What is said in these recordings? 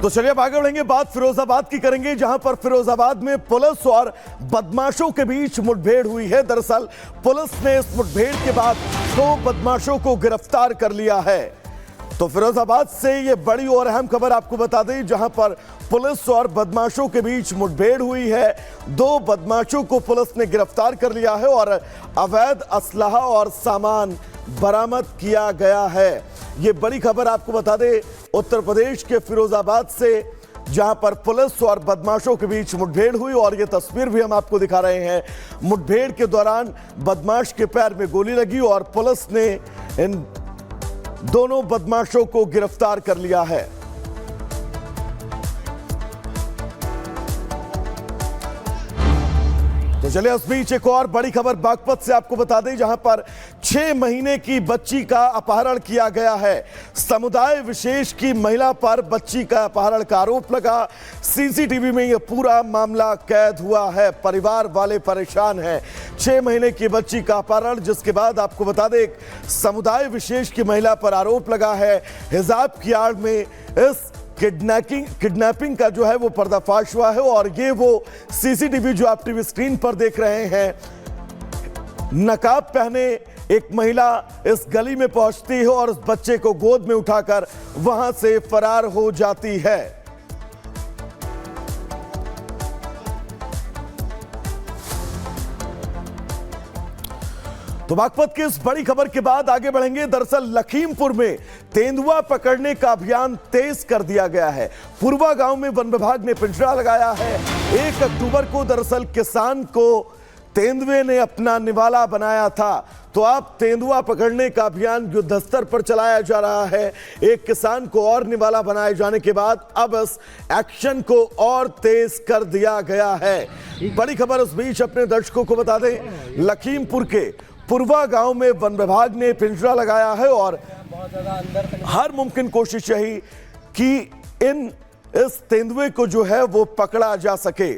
तो चलिए अब आगे बढ़ेंगे, बात फिरोजाबाद की करेंगे, जहां पर फिरोजाबाद में पुलिस और बदमाशों के बीच मुठभेड़ हुई है। दरअसल पुलिस ने इस मुठभेड़ के बाद 2 बदमाशों को गिरफ्तार कर लिया है। तो फिरोजाबाद से ये बड़ी और अहम खबर आपको बता दें, जहां पर पुलिस और बदमाशों के बीच मुठभेड़ हुई है। 2 बदमाशों को पुलिस ने गिरफ्तार कर लिया है और अवैध असलहा और सामान बरामद किया गया है। ये बड़ी खबर आपको बता दें उत्तर प्रदेश के फिरोजाबाद से, जहां पर पुलिस और बदमाशों के बीच मुठभेड़ हुई और ये तस्वीर भी हम आपको दिखा रहे हैं। मुठभेड़ के दौरान बदमाश के पैर में गोली लगी और पुलिस ने इन दोनों बदमाशों को गिरफ्तार कर लिया है। तो चलिए उस बीच एक और बड़ी खबर बागपत से आपको बता दें, जहां पर 6 महीने की बच्ची का अपहरण किया गया है। समुदाय विशेष की महिला पर बच्ची का अपहरण का आरोप लगा। सीसीटीवी में यह पूरा मामला कैद हुआ है। परिवार वाले परेशान हैं। 6 महीने की बच्ची का अपहरण, जिसके बाद आपको बता दें एक समुदाय विशेष की महिला पर आरोप लगा है। हिजाब की आड़ में इस किडनैपिंग का जो है वो पर्दाफाश हुआ है और ये वो सीसीटीवी जो आप टीवी स्क्रीन पर देख रहे हैं। नकाब पहने एक महिला इस गली में पहुंचती है और उस बच्चे को गोद में उठाकर वहां से फरार हो जाती है। तो बागपत की इस बड़ी खबर के बाद आगे बढ़ेंगे। दरअसल लखीमपुर में तेंदुआ पकड़ने का अभियान तेज कर दिया गया है। पूर्वा गांव में वन विभाग ने पिंजरा लगाया है। 1 अक्टूबर को दरअसल किसान को तेंदुए ने अपना निवाला बनाया था। तो अब तेंदुआ पकड़ने का अभियान युद्ध स्तर पर चलाया जा रहा है। एक किसान को और निवाला बनाए जाने के बाद अब इस एक्शन को और तेज कर दिया गया है। बड़ी खबर उस बीच अपने दर्शकों को बता दें, लखीमपुर के पूर्वा गांव में वन विभाग ने पिंजरा लगाया है और हर मुमकिन कोशिश यही कि इस तेंदुए को जो है वो पकड़ा जा सके।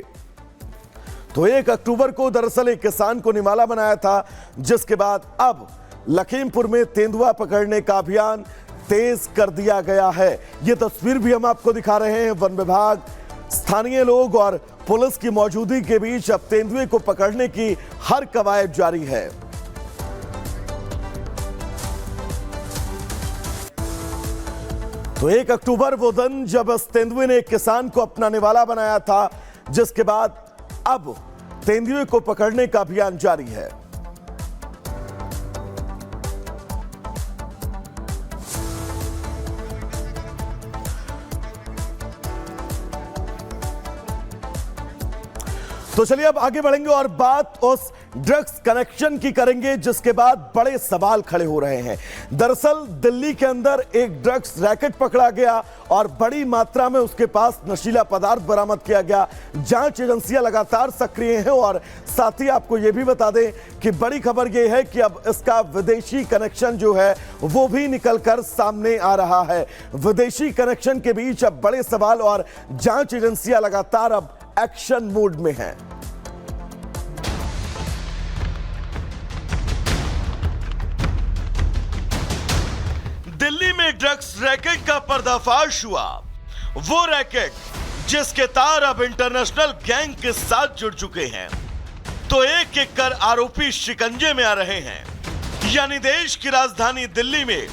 तो 1 अक्टूबर को दरअसल एक किसान को निवाला बनाया था, जिसके बाद अब लखीमपुर में तेंदुआ पकड़ने का अभियान तेज कर दिया गया है। ये तस्वीर भी हम आपको दिखा रहे हैं। वन विभाग, स्थानीय लोग और पुलिस की मौजूदगी के बीच अब तेंदुए को पकड़ने की हर कवायद जारी है। तो 1 अक्टूबर वो दिन जब इस तेंदुए ने एक किसान को अपना निवाला बनाया था, जिसके बाद अब तेंदुए को पकड़ने का अभियान जारी है। तो चलिए अब आगे बढ़ेंगे और बात उस ड्रग्स कनेक्शन की करेंगे, जिसके बाद बड़े सवाल खड़े हो रहे हैं। दरअसल दिल्ली के अंदर एक ड्रग्स रैकेट पकड़ा गया और बड़ी मात्रा में उसके पास नशीला पदार्थ बरामद किया गया। जांच एजेंसियां लगातार सक्रिय हैं और साथ ही आपको यह भी बता दें कि बड़ी खबर यह है कि अब इसका विदेशी कनेक्शन जो है वो भी निकलकर सामने आ रहा है। विदेशी कनेक्शन के बीच अब बड़े सवाल और जांच एजेंसियां लगातार अब एक्शन मोड में हैं। दिल्ली में ड्रग्स रैकेट का पर्दाफाश हुआ। वो रैकेट जिसके तार अब इंटरनेशनल गैंग के साथ जुड़ चुके हैं। तो एक एक कर आरोपी शिकंजे में आ रहे हैं। यानी देश की राजधानी दिल्ली में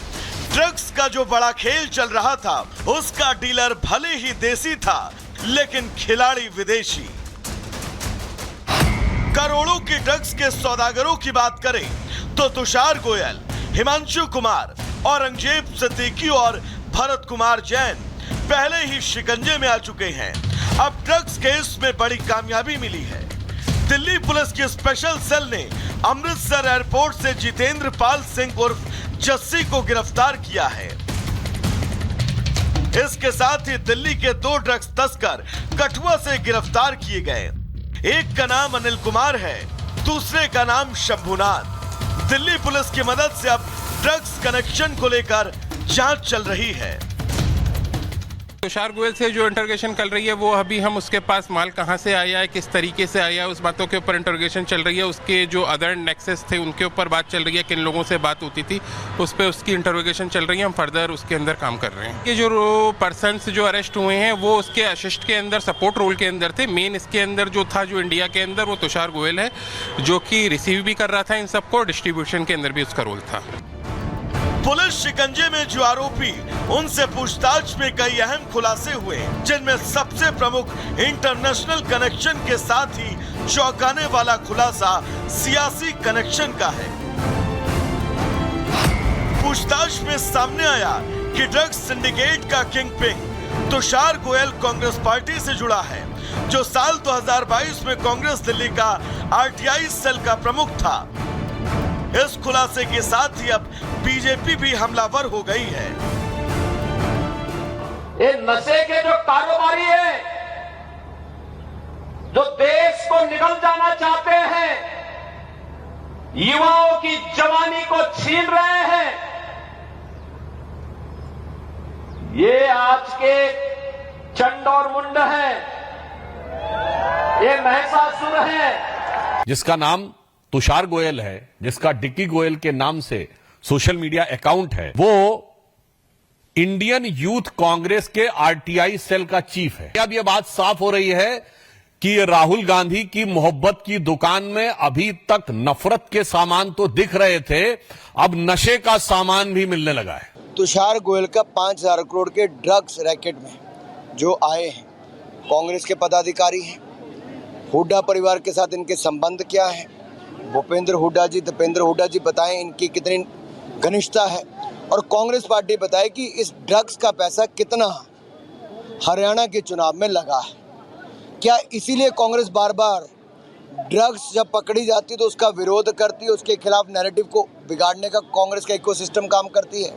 ड्रग्स का जो बड़ा खेल चल रहा था, उसका डीलर भले ही देसी था, लेकिन खिलाड़ी विदेशी। करोड़ों की ड्रग्स के सौदागरों की बात करें तो तुषार गोयल, हिमांशु कुमार, औरंगजेब सिद्दीकी और भरत कुमार जैन पहले ही शिकंजे में आ चुके हैं। अब ड्रग्स केस में बड़ी कामयाबी मिली है। दिल्ली पुलिस की स्पेशल सेल ने अमृतसर एयरपोर्ट से जितेंद्र पाल सिंह उर्फ जस्सी को गिरफ्तार किया है। इसके साथ ही दिल्ली के 2 ड्रग्स तस्कर कठुआ से गिरफ्तार किए गए। एक का नाम अनिल कुमार है, दूसरे का नाम शंभुनाथ। दिल्ली पुलिस की मदद से अब ड्रग्स कनेक्शन को लेकर जांच चल रही है। तुषार गोयल से जो इंटरोगेशन चल रही है वो अभी हम उसके पास माल कहाँ से आया है, किस तरीके से आया है, उस बातों के ऊपर इंटरोगेशन चल रही है। उसके जो अदर नेक्सेस थे उनके ऊपर बात चल रही है, किन लोगों से बात होती थी उस पर उसकी इंटरोगेशन चल रही है। हम फर्दर उसके अंदर काम कर रहे हैं। ये जो पर्सन्स जो अरेस्ट हुए हैं वो उसके असिस्ट के अंदर, सपोर्ट रोल के अंदर थे। मेन इसके अंदर जो था जो इंडिया के अंदर वो तुषार गोयल है, जो कि रिसीव भी कर रहा था इन सबको, डिस्ट्रीब्यूशन के अंदर भी उसका रोल था। पुलिस शिकंजे में जो आरोपी, उनसे पूछताछ में कई अहम खुलासे हुए, जिनमें सबसे प्रमुख इंटरनेशनल कनेक्शन के साथ ही चौंकाने वाला खुलासा सियासी कनेक्शन का है। पूछताछ में सामने आया कि ड्रग्स सिंडिकेट का king pin Tushar Goyal Congress party से जुड़ा है, जो साल 2022 में कांग्रेस दिल्ली का आरटीआई सेल का प्रमुख था। इस खुलासे के साथ ही अब बीजेपी भी हमलावर हो गई है। ये नशे के जो कारोबारी है, जो देश को निगल जाना चाहते हैं, युवाओं की जवानी को छीन रहे हैं, ये आज के चंड और मुंड हैं, ये महिषासुर हैं। जिसका नाम तुषार गोयल है, जिसका डिक्की गोयल के नाम से सोशल मीडिया अकाउंट है, वो इंडियन यूथ कांग्रेस के आरटीआई सेल का चीफ है। अब यह बात साफ हो रही है कि राहुल गांधी की मोहब्बत की दुकान में अभी तक नफरत के सामान तो दिख रहे थे, अब नशे का सामान भी मिलने लगा है। तुषार गोयल का 5,000 करोड़ के ड्रग्स रैकेट में जो आए हैं, कांग्रेस के पदाधिकारी हैं। हुड्डा परिवार के साथ इनके संबंध क्या है, भूपेंद्र हुड्डा जी, दीपेंद्र हुड्डा जी बताएं इनकी कितनी घनिष्ठता है, और कांग्रेस पार्टी बताए कि इस ड्रग्स का पैसा कितना हरियाणा के चुनाव में लगा है। क्या इसीलिए कांग्रेस बार बार ड्रग्स जब पकड़ी जाती है तो उसका विरोध करती है, उसके खिलाफ नैरेटिव को बिगाड़ने का कांग्रेस का इकोसिस्टम काम करती है।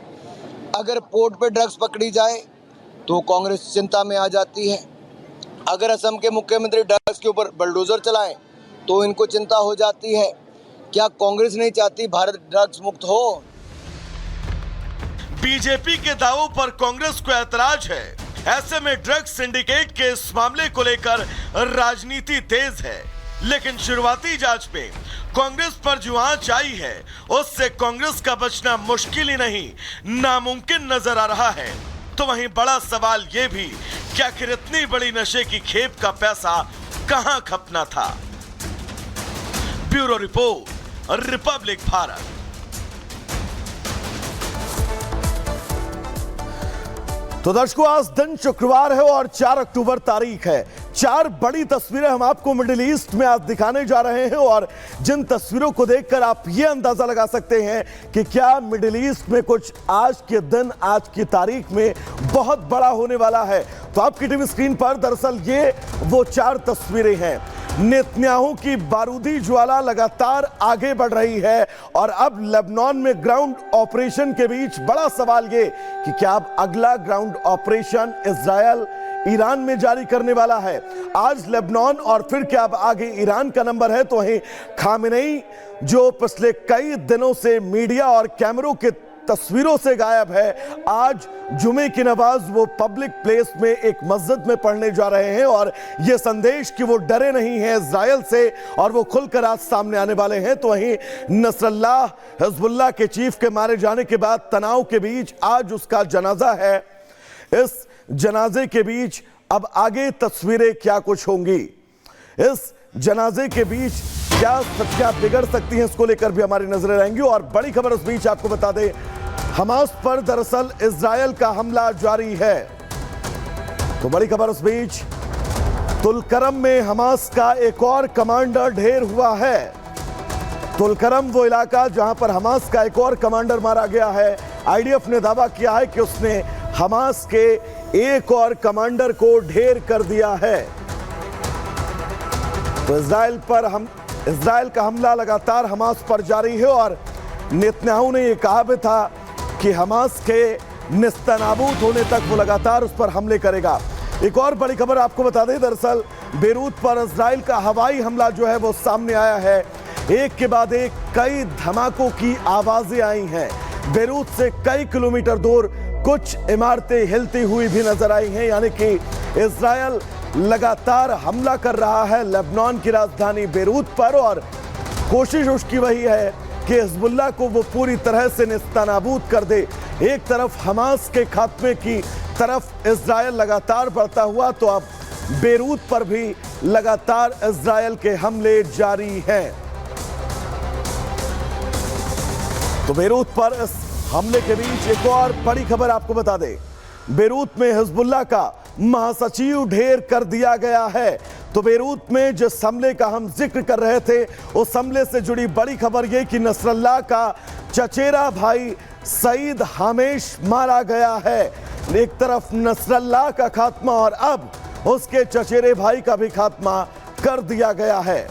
अगर पोर्ट पे ड्रग्स पकड़ी जाए तो कांग्रेस चिंता में आ जाती है। अगर असम के मुख्यमंत्री ड्रग्स के ऊपर बलडोजर चलाएं तो इनको चिंता हो जाती है। क्या कांग्रेस नहीं चाहती भारत ड्रग्स मुक्त हो? बीजेपी के दावों पर कांग्रेस को ऐतराज है। ऐसे में ड्रग्स सिंडिकेट के इस मामले को लेकर राजनीति तेज है, लेकिन शुरुआती जांच में कांग्रेस पर जो आंच आई है उससे कांग्रेस का बचना मुश्किल ही नहीं, नामुमकिन नजर आ रहा है। तो वहीं बड़ा सवाल यह भी कि आखिर इतनी बड़ी नशे की खेप का पैसा कहां खपना था। Bureau report, Republic Bharat. तो दर्शकों, आज दिन शुक्रवार है और 4 अक्टूबर तारीख है। 4 बड़ी तस्वीरें हम आपको मिडिल ईस्ट में आज दिखाने जा रहे हैं, और जिन तस्वीरों को देखकर आप ये अंदाजा लगा सकते हैं कि क्या मिडिल ईस्ट में कुछ आज के दिन, आज की तारीख में बहुत बड़ा होने वाला है। तो आपकी टीवी स्क्रीन पर दरअसल ये वो 4 तस्वीरें हैं। नेतन्याहू की बारूदी ज्वाला लगातार आगे बढ़ रही है, और अब लेबनान में ग्राउंड ऑपरेशन के बीच बड़ा सवाल ये कि क्या अब अगला ग्राउंड ऑपरेशन इजरायल ईरान में जारी करने वाला है। आज लेबनान और फिर क्या अब आगे ईरान का नंबर है। तो वहीं खामेनेई जो पिछले कई दिनों से मीडिया और कैमरों के तस्वीरों से गायब है, आज जुमे की नमाज वो पब्लिक प्लेस में एक मस्जिद में पढ़ने जा रहे हैं, और ये संदेश कि वो डरे नहीं हैं इजरायल से, और वो खुलकर आज सामने आने वाले हैं। तो वहीं नसरल्लाह हिजबुल्लाह के चीफ के मारे जाने के बाद तनाव के बीच आज उसका जनाजा है। इस जनाजे के बीच अब आगे तस्वीरें क्या कुछ होंगी, इस जनाजे के बीच क्या सच्चाई बिगड़ सकती है, इसको लेकर भी हमारी नजरें रहेंगी। और बड़ी खबर उस बीच आपको बता दें, हमास पर दरअसल इजरायल का हमला जारी है। तो बड़ी खबर उस बीच, तुलकरम में हमास का एक और कमांडर ढेर हुआ है। तुलकरम वो इलाका जहां पर हमास का एक और कमांडर मारा गया है। आईडीएफ ने दावा किया है कि उसने हमास के एक और कमांडर को ढेर कर दिया है। तो इजरायल का हमला लगातार हमास पर जारी है, और नेतन्याहू ने यह कहा भी था कि हमास के निस्तनाबूद होने तक वो लगातार उस पर हमले करेगा। एक और बड़ी खबर आपको बता दें, दरअसल बेरूत पर इजरायल का हवाई हमला जो है वो सामने आया है। एक के बाद एक कई धमाकों की आवाजें आई हैं। बेरूत से कई किलोमीटर दूर कुछ इमारतें हिलती हुई भी नजर आई हैं, यानी कि इजरायल लगातार हमला कर रहा है लेबनान की राजधानी बेरूत पर, और कोशिश उसकी वही है कि हिजबुल्लाह को वो पूरी तरह से नेस्तनाबूद कर दे। एक तरफ हमास के खात्मे की तरफ इजरायल लगातार बढ़ता हुआ, तो अब बेरूत पर भी लगातार इजरायल के हमले जारी हैं। तो बेरूत पर इस हमले के बीच एक और बड़ी खबर आपको बता दें, बेरूत में हिजबुल्लाह का महासचिव ढेर कर दिया गया है। तो बेरूत में जिस हमले का हम जिक्र कर रहे थे, उस हमले से जुड़ी बड़ी खबर यह कि नसरल्लाह का चचेरा भाई सईद हामेश मारा गया है। एक तरफ नसरल्लाह का खात्मा और अब उसके चचेरे भाई का भी खात्मा कर दिया गया है।